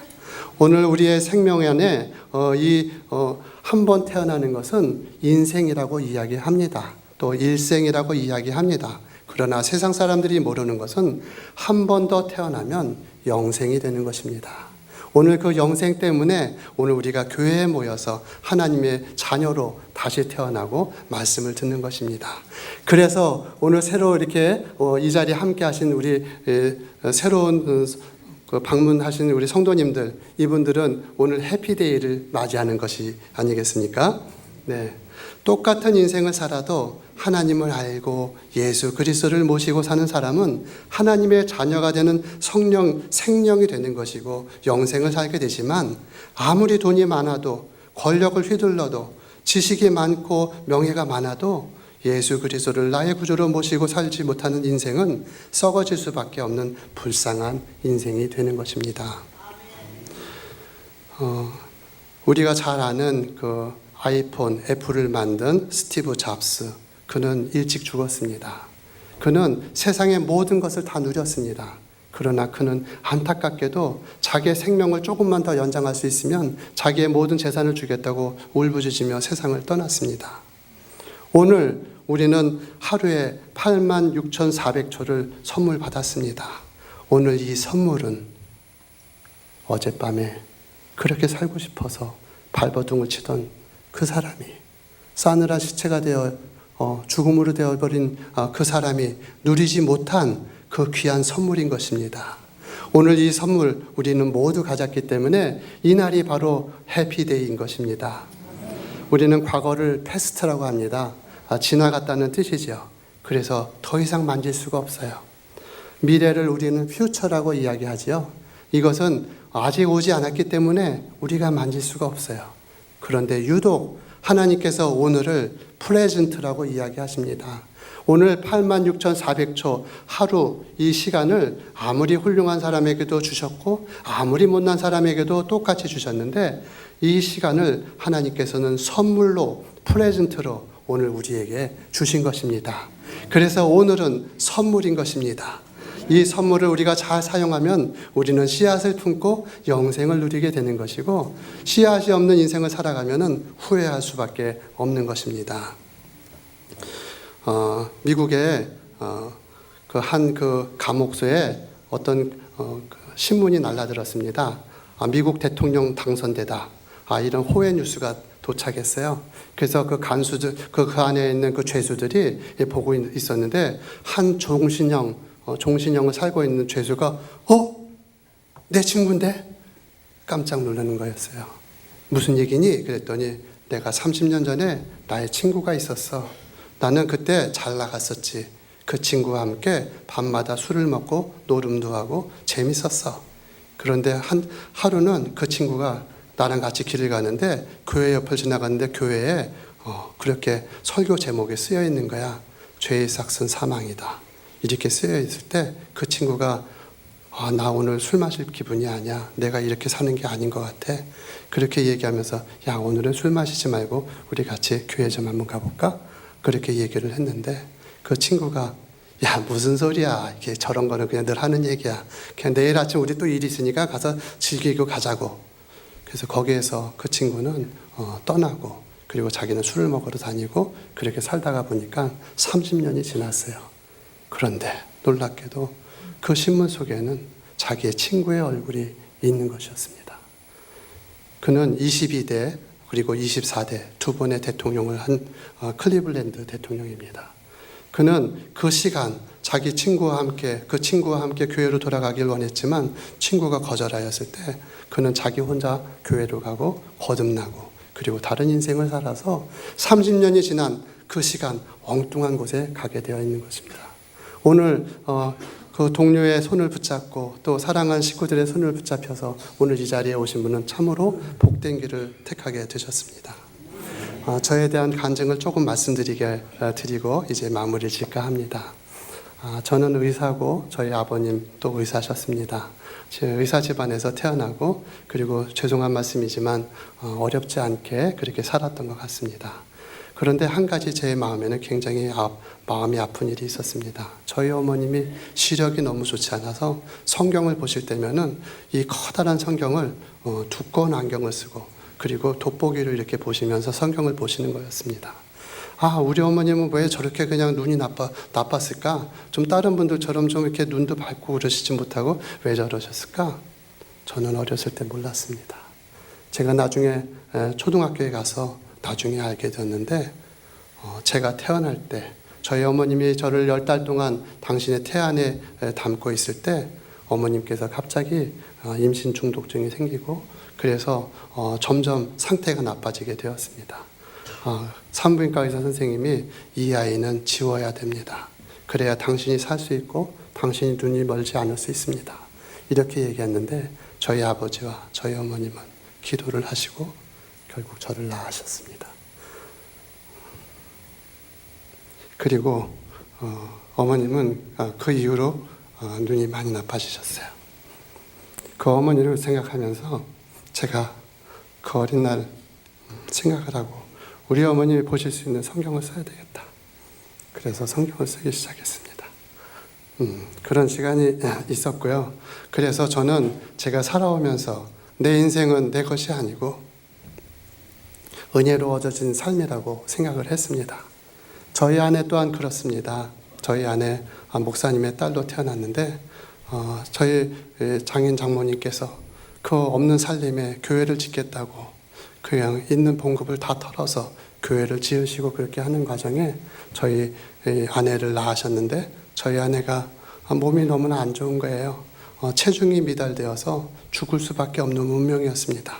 오늘 우리의 생명 안에 한 번 태어나는 것은 인생이라고 이야기합니다. 또 일생이라고 이야기합니다. 그러나 세상 사람들이 모르는 것은 한 번 더 태어나면 영생이 되는 것입니다. 오늘 그 영생 때문에 오늘 우리가 교회에 모여서 하나님의 자녀로 다시 태어나고 말씀을 듣는 것입니다. 그래서 오늘 새로 이렇게 이 자리에 함께 하신 우리 새로운 방문하신 우리 성도님들, 이분들은 오늘 해피데이를 맞이하는 것이 아니겠습니까? 네. 똑같은 인생을 살아도 하나님을 알고 예수 그리스도를 모시고 사는 사람은 하나님의 자녀가 되는 생령이 되는 것이고 영생을 살게 되지만, 아무리 돈이 많아도 권력을 휘둘러도 지식이 많고 명예가 많아도 예수 그리스도를 나의 구주로 모시고 살지 못하는 인생은 썩어질 수밖에 없는 불쌍한 인생이 되는 것입니다. 우리가 잘 아는 그 아이폰, 애플을 만든 스티브 잡스, 그는 일찍 죽었습니다. 그는 세상의 모든 것을 다 누렸습니다. 그러나 그는 안타깝게도 자기의 생명을 조금만 더 연장할 수 있으면 자기의 모든 재산을 주겠다고 울부짖으며 세상을 떠났습니다. 오늘 우리는 하루에 86,400초를 선물 받았습니다. 오늘 이 선물은 어젯밤에 그렇게 살고 싶어서 발버둥을 치던 그 사람이, 싸늘한 시체가 되어 죽음으로 되어버린 그 사람이 누리지 못한 그 귀한 선물인 것입니다. 오늘 이 선물 우리는 모두 가졌기 때문에 이 날이 바로 해피데이인 것입니다. 우리는 과거를 패스트라고 합니다. 지나갔다는 뜻이죠. 그래서 더 이상 만질 수가 없어요. 미래를 우리는 퓨처라고 이야기하지요. 이것은 아직 오지 않았기 때문에 우리가 만질 수가 없어요. 그런데 유독 하나님께서 오늘을 프레젠트라고 이야기하십니다. 오늘 86,400초 하루, 이 시간을 아무리 훌륭한 사람에게도 주셨고 아무리 못난 사람에게도 똑같이 주셨는데, 이 시간을 하나님께서는 선물로, 프레젠트로 오늘 우리에게 주신 것입니다. 그래서 오늘은 선물인 것입니다. 이 선물을 우리가 잘 사용하면 우리는 씨앗을 품고 영생을 누리게 되는 것이고, 씨앗이 없는 인생을 살아가면 후회할 수밖에 없는 것입니다. 미국의 그 감옥소에 어떤 신문이 날라들었습니다. 미국 대통령 당선되다, 이런 호외 뉴스가 도착했어요. 그래서 그 간수들, 그 안에 있는 그 죄수들이 보고 있었는데, 한 종신형을 살고 있는 죄수가 내 친구인데? 깜짝 놀라는 거였어요. 무슨 얘기니? 그랬더니 내가 30년 전에 나의 친구가 있었어. 나는 그때 잘 나갔었지. 그 친구와 함께 밤마다 술을 먹고 노름도 하고 재밌었어. 그런데 하루는 그 친구가 나랑 같이 길을 가는데 교회 옆을 지나갔는데 교회에 그렇게 설교 제목에 쓰여 있는 거야. 죄의 삭은 사망이다. 이렇게 쓰여 있을 때 그 친구가 나 오늘 술 마실 기분이 아니야. 내가 이렇게 사는 게 아닌 것 같아. 그렇게 얘기하면서 야, 오늘은 술 마시지 말고 우리 같이 교회 좀 한번 가볼까? 그렇게 얘기를 했는데 그 친구가 야, 무슨 소리야. 이게 저런 거는 그냥 늘 하는 얘기야. 그냥 내일 아침 우리 또 일 있으니까 가서 즐기고 가자고. 그래서 거기에서 그 친구는 떠나고 그리고 자기는 술을 먹으러 다니고 그렇게 살다가 보니까 30년이 지났어요. 그런데 놀랍게도 그 신문 속에는 자기의 친구의 얼굴이 있는 것이었습니다. 그는 22대 그리고 24대 두 번의 대통령을 한 클리블랜드 대통령입니다. 그는 그 시간 자기 친구와 함께 그 친구와 함께 교회로 돌아가길 원했지만 친구가 거절하였을 때 그는 자기 혼자 교회로 가고 거듭나고 그리고 다른 인생을 살아서 30년이 지난 그 시간 엉뚱한 곳에 가게 되어 있는 것입니다. 오늘 그 동료의 손을 붙잡고 또 사랑하는 식구들의 손을 붙잡혀서 오늘 이 자리에 오신 분은 참으로 복된 길을 택하게 되셨습니다. 저에 대한 간증을 조금 드리고 이제 마무리 질까 합니다. 저는 의사고 저희 아버님 또 의사셨습니다. 제 의사 집안에서 태어나고 그리고 죄송한 말씀이지만 어렵지 않게 그렇게 살았던 것 같습니다. 그런데 한 가지 제 마음에는 굉장히 마음이 아픈 일이 있었습니다. 저희 어머님이 시력이 너무 좋지 않아서 성경을 보실 때면은 이 커다란 성경을 두꺼운 안경을 쓰고 그리고 돋보기로 이렇게 보시면서 성경을 보시는 거였습니다. 우리 어머님은 왜 저렇게 그냥 눈이 나빴을까? 좀 다른 분들처럼 좀 이렇게 눈도 밝고 그러시지 못하고 왜 저러셨을까? 저는 어렸을 때 몰랐습니다. 제가 나중에 초등학교에 가서 나중에 알게 되었는데 제가 태어날 때 저희 어머님이 저를 10달 동안 당신의 태안에 담고 있을 때 어머님께서 갑자기 임신 중독증이 생기고 그래서 점점 상태가 나빠지게 되었습니다. 산부인과 의사 선생님이 이 아이는 지워야 됩니다. 그래야 당신이 살 수 있고 당신이 눈이 멀지 않을 수 있습니다. 이렇게 얘기했는데 저희 아버지와 저희 어머님은 기도를 하시고 결국 저를 낳으셨습니다. 그리고 어머님은 그 이후로 눈이 많이 나빠지셨어요. 그 어머니를 생각하면서 제가 그 어린 날 생각을 하고 우리 어머님이 보실 수 있는 성경을 써야 되겠다. 그래서 성경을 쓰기 시작했습니다. 그런 시간이 있었고요. 그래서 저는 제가 살아오면서 내 인생은 내 것이 아니고 은혜로 얻어진 삶이라고 생각을 했습니다. 저희 아내 또한 그렇습니다. 저희 아내 목사님의 딸로 태어났는데 저희 장인 장모님께서 그 없는 살림에 교회를 짓겠다고 그냥 있는 봉급을 다 털어서 교회를 지으시고 그렇게 하는 과정에 저희 아내를 낳으셨는데 저희 아내가 몸이 너무나 안 좋은 거예요. 체중이 미달되어서 죽을 수밖에 없는 운명이었습니다.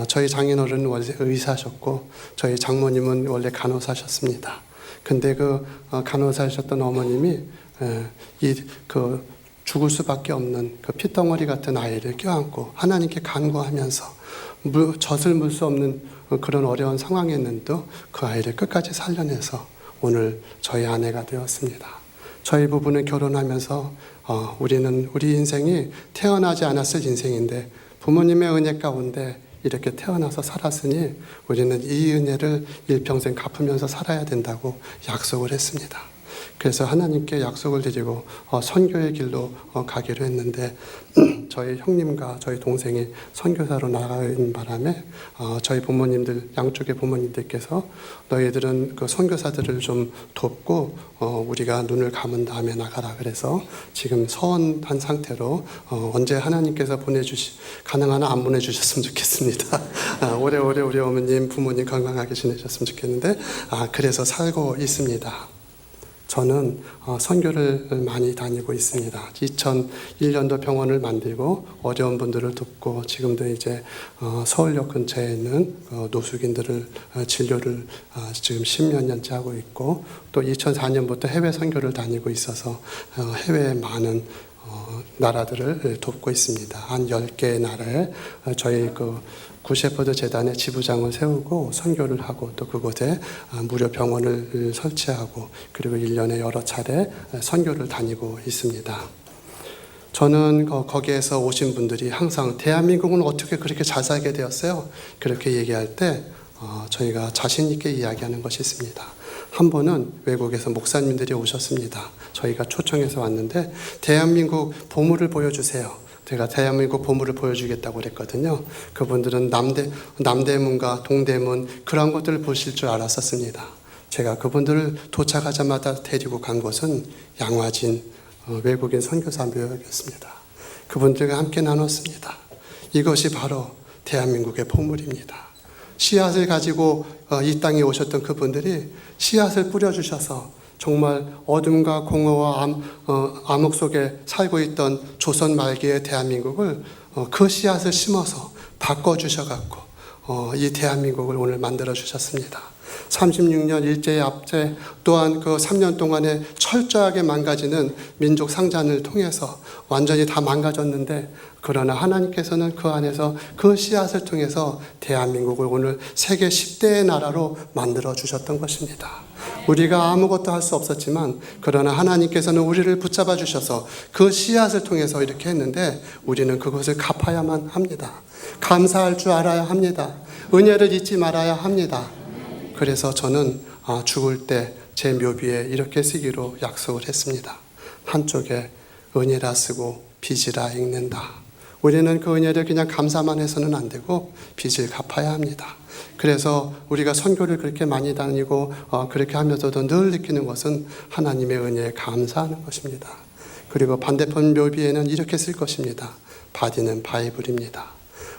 저희 장인어른은 원래 의사셨고 저희 장모님은 원래 간호사셨습니다. 근데 그 간호사셨던 어머님이 그 죽을 수밖에 없는 그 핏덩어리 같은 아이를 껴안고 하나님께 간구하면서 젖을 물 수 없는 그런 어려운 상황이었는데도 그 아이를 끝까지 살려내서 오늘 저희 아내가 되었습니다. 저희 부부는 결혼하면서 우리는 우리 인생이 태어나지 않았을 인생인데 부모님의 은혜 가운데 이렇게 태어나서 살았으니 우리는 이 은혜를 일평생 갚으면서 살아야 된다고 약속을 했습니다. 그래서 하나님께 약속을 드리고 선교의 길로 가기로 했는데 저희 형님과 저희 동생이 선교사로 나가는 바람에 저희 부모님들 양쪽의 부모님들께서 너희들은 그 선교사들을 좀 돕고 우리가 눈을 감은 다음에 나가라 그래서 지금 서원한 상태로 언제 하나님께서 가능한 안 보내주셨으면 좋겠습니다. 오래오래 우리 어머님 부모님 건강하게 지내셨으면 좋겠는데 그래서 살고 있습니다. 저는 선교를 많이 다니고 있습니다. 2001년도 병원을 만들고 어려운 분들을 돕고 지금도 이제 서울역 근처에 있는 노숙인들을 진료를 지금 10몇 년째 하고 있고 또 2004년부터 해외 선교를 다니고 있어서 해외에 많은 나라들을 돕고 있습니다. 한 10개의 나라에 저희 굿셰퍼드 재단의 지부장을 세우고 선교를 하고 또 그곳에 무료 병원을 설치하고 그리고 1년에 여러 차례 선교를 다니고 있습니다. 저는 거기에서 오신 분들이 항상 대한민국은 어떻게 그렇게 잘 살게 되었어요? 그렇게 얘기할 때 저희가 자신 있게 이야기하는 것이 있습니다. 한 번은 외국에서 목사님들이 오셨습니다. 저희가 초청해서 왔는데 대한민국 보물을 보여주세요. 제가 대한민국 보물을 보여주겠다고 그랬거든요. 그분들은 남대문과 동대문 그런 것들을 보실 줄 알았었습니다. 제가 그분들을 도착하자마자 데리고 간 곳은 양화진 외국인 선교사묘였습니다. 그분들과 함께 나눴습니다. 이것이 바로 대한민국의 보물입니다. 씨앗을 가지고 이 땅에 오셨던 그분들이 씨앗을 뿌려주셔서 정말 어둠과 공허와 암흑 속에 살고 있던 조선 말기의 대한민국을 그 씨앗을 심어서 바꿔주셔갖고 이 대한민국을 오늘 만들어주셨습니다. 36년 일제의 압제 또한 그 3년 동안에 철저하게 망가지는 민족 상잔을 통해서 완전히 다 망가졌는데 그러나 하나님께서는 그 안에서 그 씨앗을 통해서 대한민국을 오늘 세계 10대의 나라로 만들어 주셨던 것입니다. 우리가 아무것도 할 수 없었지만 그러나 하나님께서는 우리를 붙잡아 주셔서 그 씨앗을 통해서 이렇게 했는데 우리는 그것을 갚아야만 합니다. 감사할 줄 알아야 합니다. 은혜를 잊지 말아야 합니다. 그래서 저는 죽을 때 제 묘비에 이렇게 쓰기로 약속을 했습니다. 한쪽에 은혜라 쓰고 빚이라 읽는다. 우리는 그 은혜를 그냥 감사만 해서는 안 되고 빚을 갚아야 합니다. 그래서 우리가 선교를 그렇게 많이 다니고 그렇게 하면서도 늘 느끼는 것은 하나님의 은혜에 감사하는 것입니다. 그리고 반대편 묘비에는 이렇게 쓸 것입니다. 바디는 바이블입니다.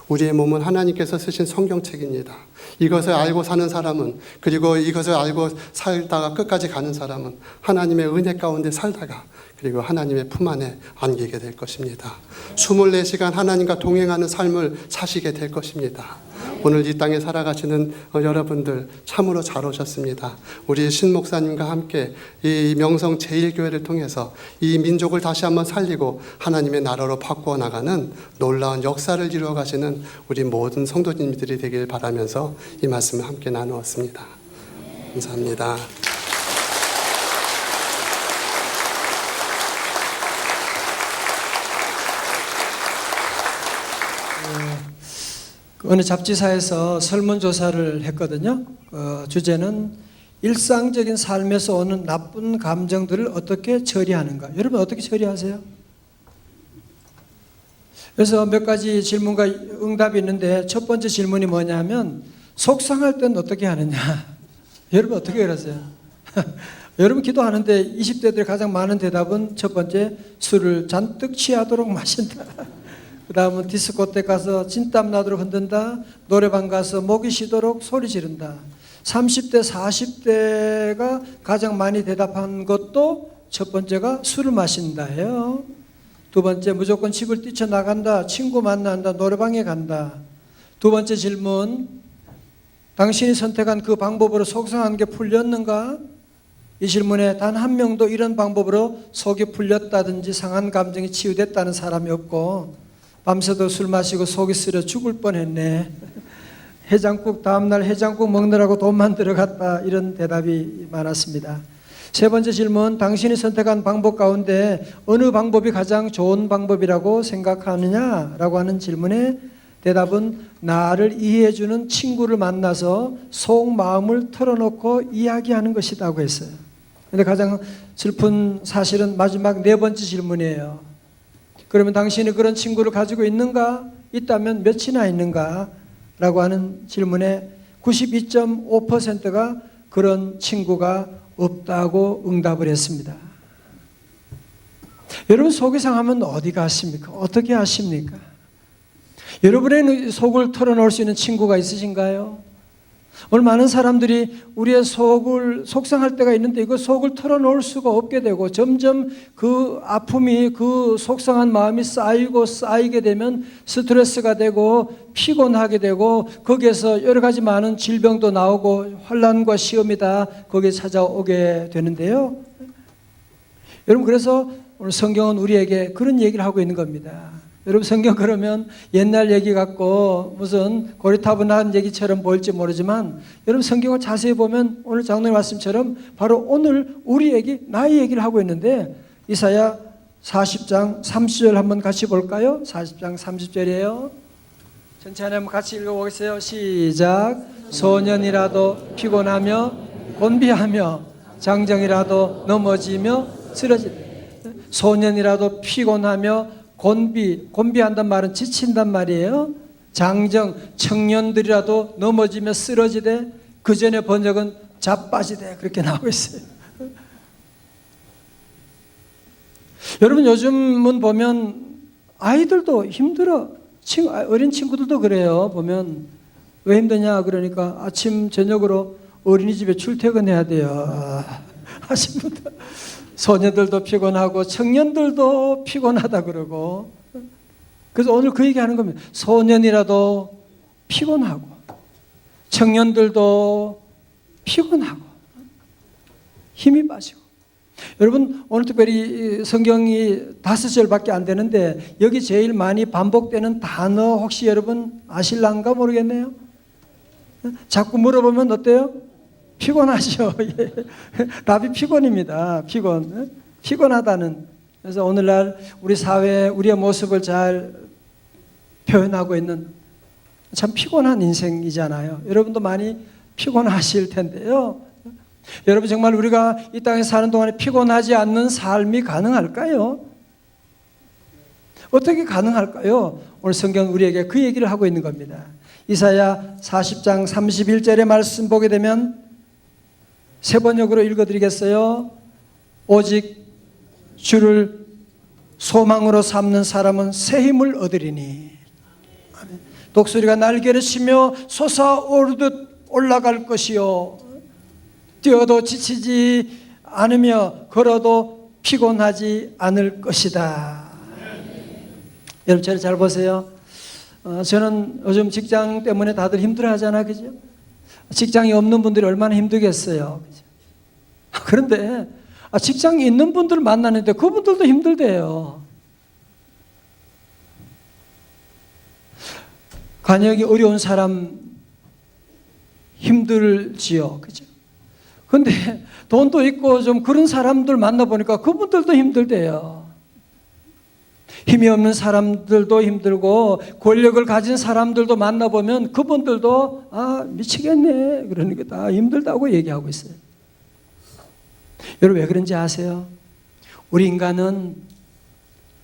우리의 몸은 하나님께서 쓰신 성경책입니다. 이것을 알고 사는 사람은 그리고 이것을 알고 살다가 끝까지 가는 사람은 하나님의 은혜 가운데 살다가 그리고 하나님의 품 안에 안기게 될 것입니다. 24시간 하나님과 동행하는 삶을 사시게 될 것입니다. 오늘 이 땅에 살아가시는 여러분들 참으로 잘 오셨습니다. 우리 신 목사님과 함께 이 명성 제1교회를 통해서 이 민족을 다시 한번 살리고 하나님의 나라로 바꾸어 나가는 놀라운 역사를 이루어 가시는 우리 모든 성도님들이 되길 바라면서 이 말씀을 함께 나누었습니다. 감사합니다. 어느 잡지사에서 설문조사를 했거든요. 주제는 일상적인 삶에서 오는 나쁜 감정들을 어떻게 처리하는가. 여러분 어떻게 처리하세요? 그래서 몇 가지 질문과 응답이 있는데 첫 번째 질문이 뭐냐면 속상할 때는 어떻게 하느냐. 여러분 어떻게 그러세요? 여러분 기도하는데 20대들이 가장 많은 대답은 첫 번째 술을 잔뜩 취하도록 마신다. 그 다음은 디스코텍 가서 진땀 나도록 흔든다. 노래방 가서 목이 쉬도록 소리 지른다. 30대, 40대가 가장 많이 대답한 것도 첫 번째가 술을 마신다예요. 두 번째 무조건 집을 뛰쳐나간다. 친구 만난다. 노래방에 간다. 두 번째 질문, 당신이 선택한 그 방법으로 속상한 게 풀렸는가? 이 질문에 단 한 명도 이런 방법으로 속이 풀렸다든지 상한 감정이 치유됐다는 사람이 없고 밤새도 술 마시고 속이 쓰려 죽을 뻔했네. 해장국 다음날 해장국 먹느라고 돈만 들어갔다. 이런 대답이 많았습니다. 세 번째 질문, 당신이 선택한 방법 가운데 어느 방법이 가장 좋은 방법이라고 생각하느냐라고 하는 질문에 대답은 나를 이해해주는 친구를 만나서 속마음을 털어놓고 이야기하는 것이라고 했어요. 그런데 가장 슬픈 사실은 마지막 네 번째 질문이에요. 그러면 당신이 그런 친구를 가지고 있는가? 있다면 몇이나 있는가? 라고 하는 질문에 92.5%가 그런 친구가 없다고 응답을 했습니다. 여러분 속이 상하면 어디 가십니까? 어떻게 하십니까? 여러분의 속을 털어놓을 수 있는 친구가 있으신가요? 오늘 많은 사람들이 우리의 속을 속상할 때가 있는데 이거 속을 털어놓을 수가 없게 되고 점점 그 아픔이 그 속상한 마음이 쌓이게 되면 스트레스가 되고 피곤하게 되고 거기에서 여러 가지 많은 질병도 나오고 환난과 시험이 다 거기에 찾아오게 되는데요. 여러분 그래서 오늘 성경은 우리에게 그런 얘기를 하고 있는 겁니다. 여러분 성경 그러면 옛날 얘기 같고 무슨 고리타분한 얘기처럼 보일지 모르지만 여러분 성경을 자세히 보면 오늘 장로님 말씀처럼 바로 오늘 우리 얘기, 나의 얘기를 하고 있는데 이사야 40장 30절 한번 같이 볼까요? 40장 30절이에요. 천천히 한번 같이 읽어보겠어요. 시작. 소년이라도 피곤하며 곤비하며 장정이라도 넘어지며 쓰러지되. 소년이라도 피곤하며 곤비한단 말은 지친단 말이에요. 장정, 청년들이라도 넘어지며 쓰러지되, 그 전에 번역은 자빠지되 그렇게 나오고 있어요. 여러분, 요즘은 보면 아이들도 힘들어. 어린 친구들도 그래요. 보면 왜 힘드냐 그러니까 아침 저녁으로 어린이집에 출퇴근해야 돼요. 하신 분들, 소녀들도 피곤하고 청년들도 피곤하다 그러고. 그래서 오늘 그 얘기하는 겁니다. 소년이라도 피곤하고 청년들도 피곤하고 힘이 빠지고. 여러분, 오늘 특별히 성경이 5절밖에 안 되는데 여기 제일 많이 반복되는 단어 혹시 여러분 아실란가 모르겠네요. 자꾸 물어보면 어때요? 피곤하죠. 예. 답이 피곤입니다. 피곤하다는. 그래서 오늘날 우리 사회, 우리의 모습을 잘 표현하고 있는 참 피곤한 인생이잖아요. 여러분도 많이 피곤하실 텐데요. 여러분, 정말 우리가 이 땅에 사는 동안에 피곤하지 않는 삶이 가능할까요? 어떻게 가능할까요? 오늘 성경 우리에게 그 얘기를 하고 있는 겁니다. 이사야 40장 31절의 말씀 보게 되면 세 번역으로 읽어드리겠어요. 오직 주를 소망으로 삼는 사람은 새 힘을 얻으리니 독수리가 날개를 치며 솟아오르듯 올라갈 것이요 뛰어도 지치지 않으며 걸어도 피곤하지 않을 것이다. 여러분, 저를 잘 보세요. 저는 요즘 직장 때문에 다들 힘들어 하잖아요. 그죠? 직장이 없는 분들이 얼마나 힘들겠어요. 그죠? 그런데 직장이 있는 분들 만나는데 그분들도 힘들대요. 간역이 어려운 사람 힘들지요. 그죠? 근데 돈도 있고 좀 그런 사람들 만나보니까 그분들도 힘들대요. 힘이 없는 사람들도 힘들고 권력을 가진 사람들도 만나보면 그분들도 미치겠네 그러니까 다 힘들다고 얘기하고 있어요. 여러분, 왜 그런지 아세요? 우리 인간은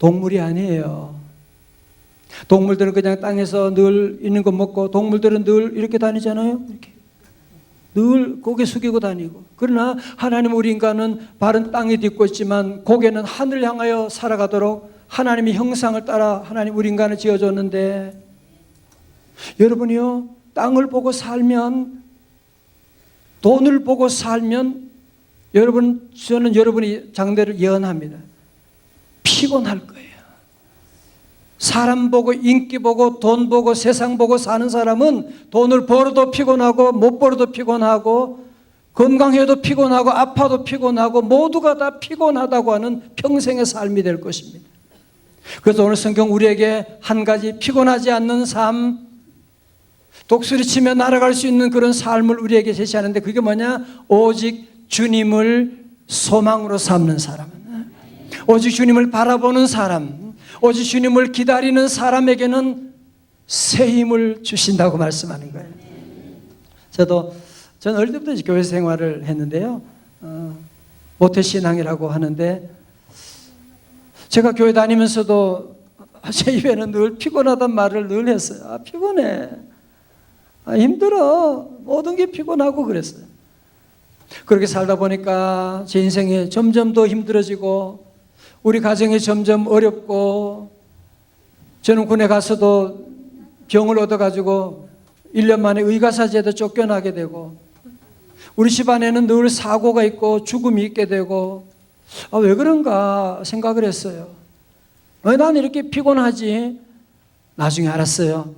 동물이 아니에요. 동물들은 그냥 땅에서 늘 있는 거 먹고, 동물들은 늘 이렇게 다니잖아요. 이렇게 늘 고개 숙이고 다니고. 그러나 하나님, 우리 인간은 발은 땅에 딛고 있지만 고개는 하늘 향하여 살아가도록 하나님의 형상을 따라 하나님 우리 인간을 지어줬는데, 여러분이요, 땅을 보고 살면, 돈을 보고 살면 저는 여러분이 장래를 예언합니다. 피곤할 거예요. 사람 보고, 인기 보고, 돈 보고, 세상 보고 사는 사람은 돈을 벌어도 피곤하고 못 벌어도 피곤하고 건강해도 피곤하고 아파도 피곤하고 모두가 다 피곤하다고 하는 평생의 삶이 될 것입니다. 그래서 오늘 성경 우리에게 한 가지 피곤하지 않는 삶, 독수리 치며 날아갈 수 있는 그런 삶을 우리에게 제시하는데, 그게 뭐냐? 오직 주님을 소망으로 삼는 사람, 오직 주님을 바라보는 사람, 오직 주님을 기다리는 사람에게는 새 힘을 주신다고 말씀하는 거예요. 저는 어릴 때부터 교회 생활을 했는데요. 모태신앙이라고 하는데, 제가 교회 다니면서도 제 입에는 늘 피곤하단 말을 늘 했어요. 피곤해. 힘들어. 모든 게 피곤하고 그랬어요. 그렇게 살다 보니까 제 인생이 점점 더 힘들어지고 우리 가정이 점점 어렵고, 저는 군에 가서도 병을 얻어가지고 1년 만에 의가사제도 쫓겨나게 되고, 우리 집안에는 늘 사고가 있고 죽음이 있게 되고, 왜 그런가 생각을 했어요. 왜 난 이렇게 피곤하지? 나중에 알았어요.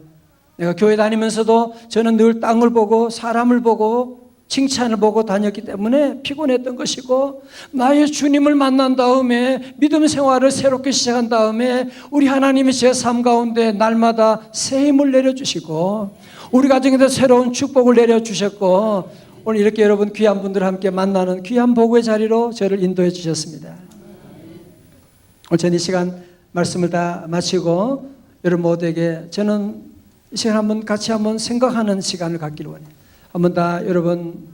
내가 교회 다니면서도 저는 늘 땅을 보고 사람을 보고 칭찬을 보고 다녔기 때문에 피곤했던 것이고, 나의 주님을 만난 다음에 믿음 생활을 새롭게 시작한 다음에 우리 하나님이 제 삶 가운데 날마다 새 힘을 내려주시고 우리 가정에도 새로운 축복을 내려주셨고, 오늘 이렇게 여러분 귀한 분들 함께 만나는 귀한 복의 자리로 저를 인도해 주셨습니다. 오늘 전 이 시간 말씀을 다 마치고 여러분 모두에게 저는 이 시간 한번 같이 한번 생각하는 시간을 갖기를 원해요. 한번 다 여러분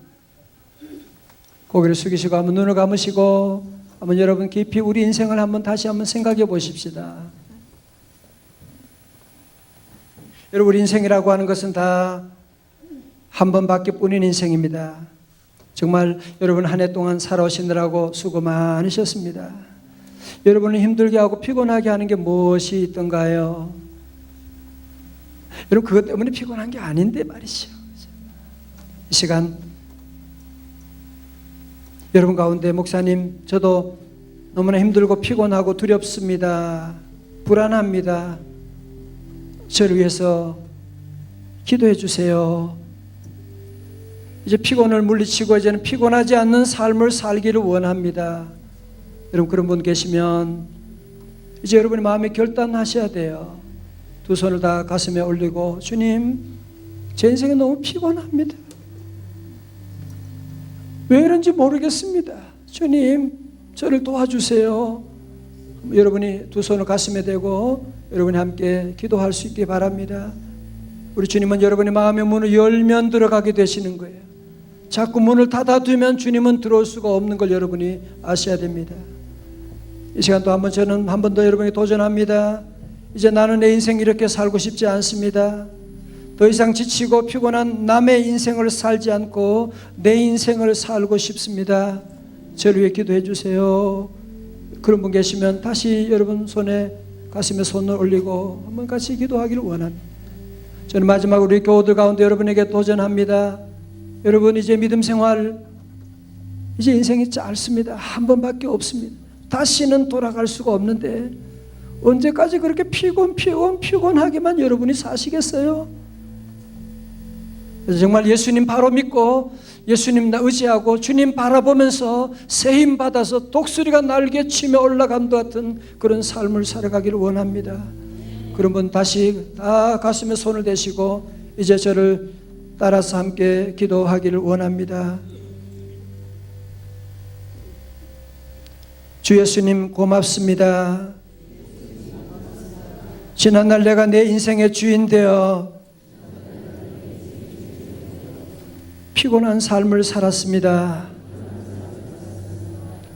고개를 숙이시고 한번 눈을 감으시고 한번 여러분 깊이 우리 인생을 한번 다시 한번 생각해 보십시다. 여러분 우리 인생이라고 하는 것은 다 한 번밖에 뿐인 인생입니다. 정말 여러분 한 해 동안 살아오시느라고 수고 많으셨습니다. 여러분을 힘들게 하고 피곤하게 하는 게 무엇이 있던가요? 여러분 그것 때문에 피곤한 게 아닌데 말이죠. 이 시간 여러분 가운데 목사님 저도 너무나 힘들고 피곤하고 두렵습니다. 불안합니다. 저를 위해서 기도해 주세요. 이제 피곤을 물리치고 이제는 피곤하지 않는 삶을 살기를 원합니다. 여러분 그런 분 계시면 이제 여러분의 마음에 결단하셔야 돼요. 두 손을 다 가슴에 올리고 주님 제 인생이 너무 피곤합니다. 왜 이런지 모르겠습니다. 주님 저를 도와주세요. 여러분이 두 손을 가슴에 대고 여러분이 함께 기도할 수 있기 바랍니다. 우리 주님은 여러분의 마음의 문을 열면 들어가게 되시는 거예요. 자꾸 문을 닫아두면 주님은 들어올 수가 없는 걸 여러분이 아셔야 됩니다. 이 시간 또 한번 저는 한 번 더 여러분에게 도전합니다. 이제 나는 내 인생 이렇게 살고 싶지 않습니다. 더 이상 지치고 피곤한 남의 인생을 살지 않고 내 인생을 살고 싶습니다. 저를 위해 기도해 주세요. 그런 분 계시면 다시 여러분 손에 가슴에 손을 올리고 한번 같이 기도하기를 원합니다. 저는 마지막으로 우리 교우들 가운데 여러분에게 도전합니다. 여러분 이제 믿음 생활 이제 인생이 짧습니다. 한 번밖에 없습니다. 다시는 돌아갈 수가 없는데 언제까지 그렇게 피곤하게만 여러분이 사시겠어요? 그래서 정말 예수님 바로 믿고 예수님 의지하고 주님 바라보면서 세힘 받아서 독수리가 날개치며 올라간 것 같은 그런 삶을 살아가기를 원합니다. 그런 분 다시 다 가슴에 손을 대시고 이제 저를 따라서 함께 기도하기를 원합니다. 주 예수님 고맙습니다. 지난날 내가 내 인생의 주인 되어 피곤한 삶을 살았습니다.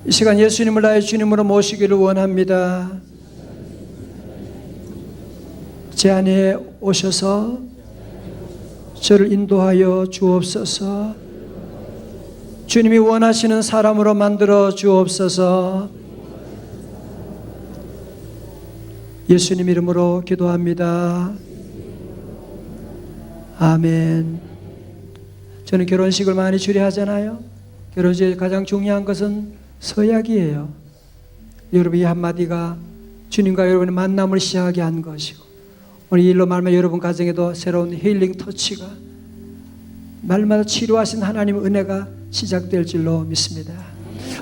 이 시간 예수님을 나의 주님으로 모시기를 원합니다. 제 안에 오셔서 저를 인도하여 주옵소서. 주님이 원하시는 사람으로 만들어 주옵소서. 예수님 이름으로 기도합니다. 아멘. 저는 결혼식을 많이 주례하잖아요. 결혼식에 가장 중요한 것은 서약이에요. 여러분 이 한마디가 주님과 여러분의 만남을 시작하게 한 것이고 오늘 이 일로 말하면 여러분 가정에도 새로운 힐링 터치가 날마다 치료하신 하나님의 은혜가 시작될 줄로 믿습니다.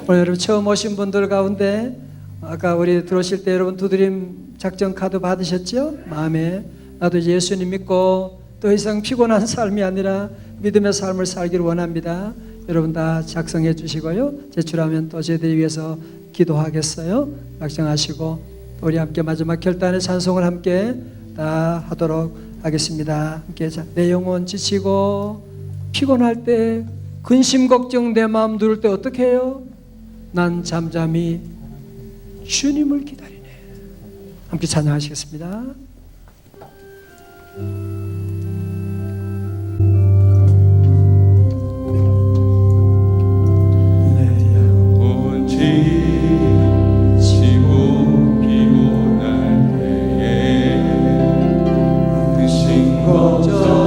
오늘 여러분 처음 오신 분들 가운데 아까 우리 들어오실 때 여러분 두드림 작전 카드 받으셨죠? 마음에 나도 이제 예수님 믿고 더 이상 피곤한 삶이 아니라 믿음의 삶을 살기를 원합니다. 여러분 다 작성해 주시고요. 제출하면 또 저희들이 위해서 기도하겠어요. 작성하시고 우리 함께 마지막 결단의 찬송을 함께 다 하도록 하겠습니다. 함께 내 영혼 지치고 피곤할 때 근심 걱정 내 마음 누를 때 어떻게 해요? 난 잠잠히 주님을 기다리네. 함께 찬양하시겠습니다. 지치고 피곤할 때에 근심 걱정